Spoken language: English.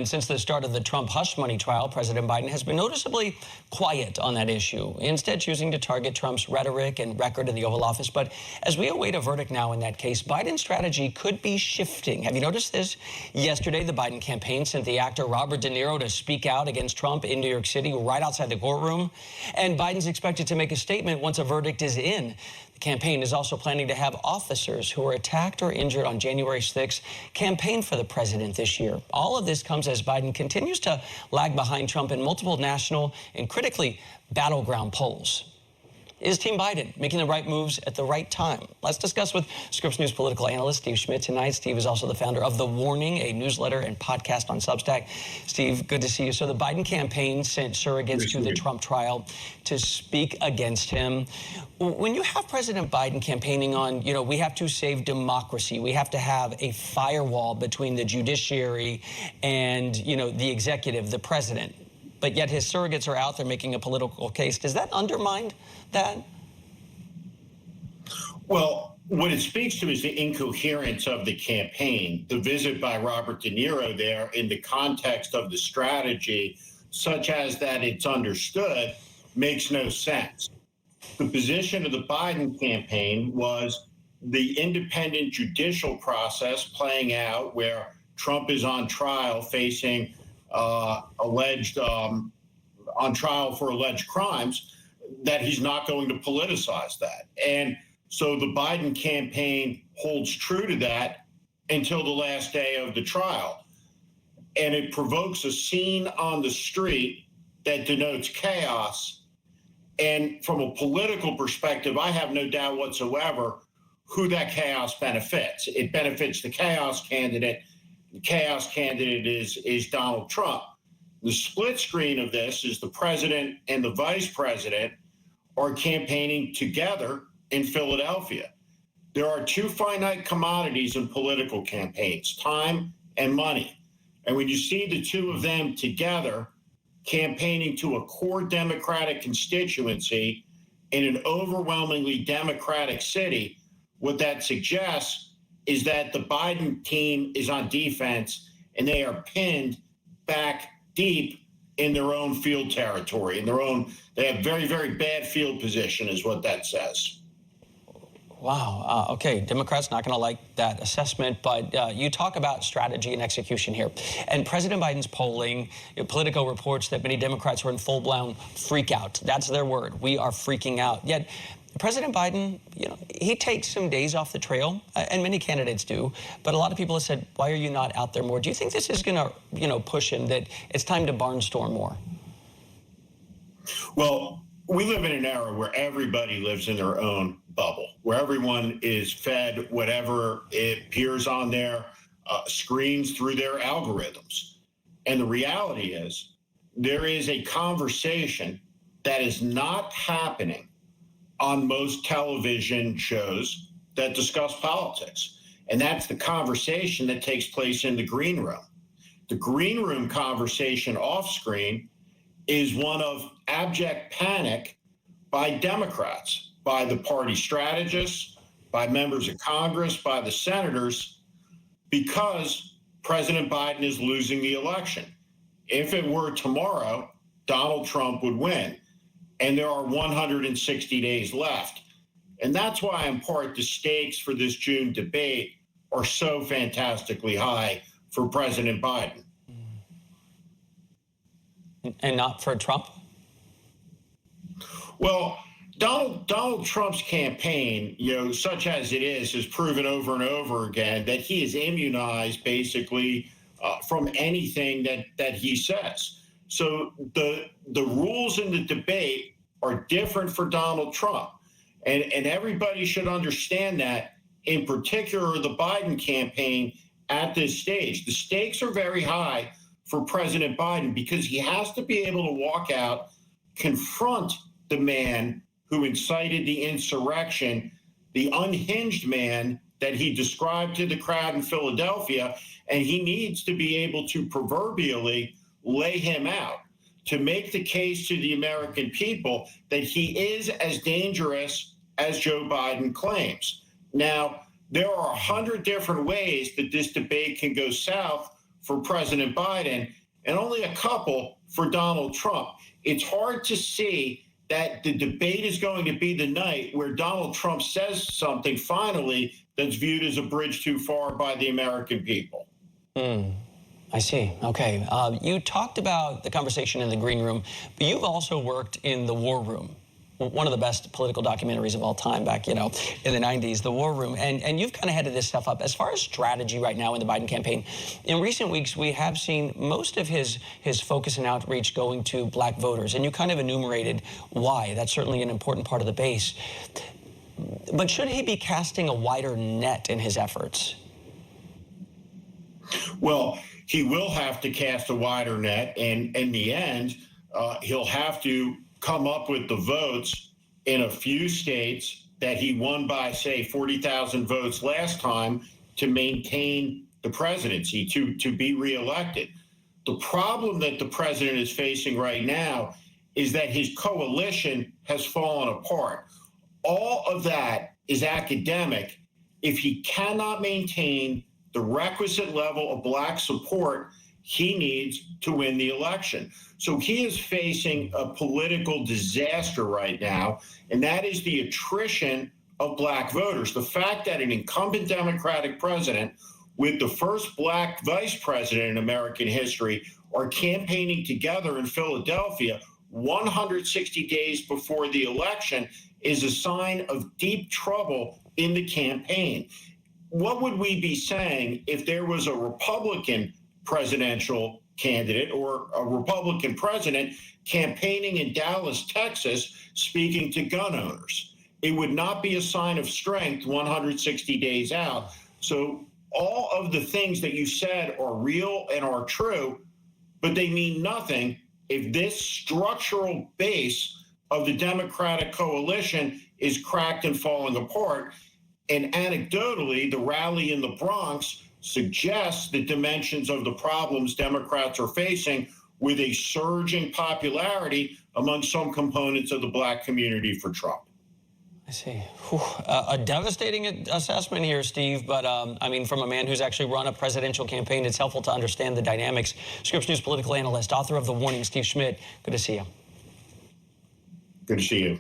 And since the start of the Trump hush money trial, President Biden has been noticeably quiet on that issue, instead choosing to target Trump's rhetoric and record in the Oval Office. But as we await a verdict now in that case, Biden's strategy could be shifting. Have you noticed this? Yesterday, the Biden campaign sent the actor Robert De Niro to speak out against Trump in New York City, right outside the courtroom. And Biden's expected to make a statement once a verdict is in. The campaign is also planning to have officers who were attacked or injured on January 6th campaign for the president this year. All of this comes as Biden continues to lag behind Trump in multiple national and critically battleground polls. Is Team Biden making the right moves at the right time? Let's discuss with Scripps News political analyst Steve Schmidt tonight. Steve is also the founder of The Warning, a newsletter and podcast on Substack. Steve, good to see you. So the Biden campaign sent surrogates to the Trump trial to speak against him. When you have President Biden campaigning on, we have to save democracy, we have to have a firewall between the judiciary and, the executive, the president, but yet his surrogates are out there making a political case, does that undermine that? Well, what it speaks to is the incoherence of the campaign. The visit by Robert De Niro there in the context of the strategy, such as that it's understood, makes no sense. The position of the Biden campaign was the independent judicial process playing out where Trump is on trial facing on trial for alleged crimes, that he's not going to politicize that. And so the Biden campaign holds true to that until the last day of the trial. And it provokes a scene on the street that denotes chaos. And from a political perspective, I have no doubt whatsoever who that chaos benefits. It benefits the chaos candidate. The chaos candidate is Donald Trump. The split screen of this is the president and the vice president are campaigning together in Philadelphia. There are two finite commodities in political campaigns, time and money. And when you see the two of them together campaigning to a core Democratic constituency in an overwhelmingly Democratic city, what that suggests is that the Biden team is on defense and they are pinned back deep in their own field territory, they have very, very bad field position is what that says. Wow. Okay, Democrats not going to like that assessment, but you talk about strategy and execution here. And President Biden's polling, Politico reports that many Democrats are in full-blown freak out. That's their word. We are freaking out. Yet President Biden, he takes some days off the trail, and many candidates do, but a lot of people have said, why are you not out there more? Do you think this is going to, push him, that it's time to barnstorm more? Well, we live in an era where everybody lives in their own bubble, where everyone is fed whatever it appears on their screens through their algorithms. And the reality is there is a conversation that is not happening on most television shows that discuss politics. And that's the conversation that takes place in the green room. The green room conversation off screen is one of abject panic by Democrats, by the party strategists, by members of Congress, by the senators, because President Biden is losing the election. If it were tomorrow, Donald Trump would win. And there are 160 days left. And that's why, in part, the stakes for this June debate are so fantastically high for President Biden. And not for Trump? Well, Donald Trump's campaign, such as it is, has proven over and over again that he is immunized, basically, from anything that he says. So the rules in the debate are different for Donald Trump. And everybody should understand that, in particular, the Biden campaign at this stage. The stakes are very high for President Biden because he has to be able to walk out, confront the man who incited the insurrection, the unhinged man that he described to the crowd in Philadelphia, and he needs to be able to proverbially lay him out, to make the case to the American people that he is as dangerous as Joe Biden claims. Now, there are 100 different ways that this debate can go south for President Biden and only a couple for Donald Trump. It's hard to see that the debate is going to be the night where Donald Trump says something finally that's viewed as a bridge too far by the American people. I see. Okay. You talked about the conversation in the green room, but you've also worked in the war room, one of the best political documentaries of all time back, in the 90s, The War Room. And you've kind of headed this stuff up. As far as strategy right now in the Biden campaign, in recent weeks, we have seen most of his focus and outreach going to black voters. And you kind of enumerated why. That's certainly an important part of the base. But should he be casting a wider net in his efforts? Well, he will have to cast a wider net. And in the end, he'll have to come up with the votes in a few states that he won by, say, 40,000 votes last time to maintain the presidency, to be reelected. The problem that the president is facing right now is that his coalition has fallen apart. All of that is academic if he cannot maintain the requisite level of black support he needs to win the election. So he is facing a political disaster right now, and that is the attrition of black voters. The fact that an incumbent Democratic president with the first black vice president in American history are campaigning together in Philadelphia 160 days before the election is a sign of deep trouble in the campaign. What would we be saying if there was a Republican presidential candidate or a Republican president campaigning in Dallas, Texas, speaking to gun owners? It would not be a sign of strength 160 days out. So all of the things that you said are real and are true, but they mean nothing if this structural base of the Democratic coalition is cracked and falling apart. And anecdotally, the rally in the Bronx suggests the dimensions of the problems Democrats are facing with a surging popularity among some components of the black community for Trump. I see. A devastating assessment here, Steve, but I mean, from a man who's actually run a presidential campaign, it's helpful to understand the dynamics. Scripps News political analyst, author of The Warning, Steve Schmidt, good to see you. Good to see you.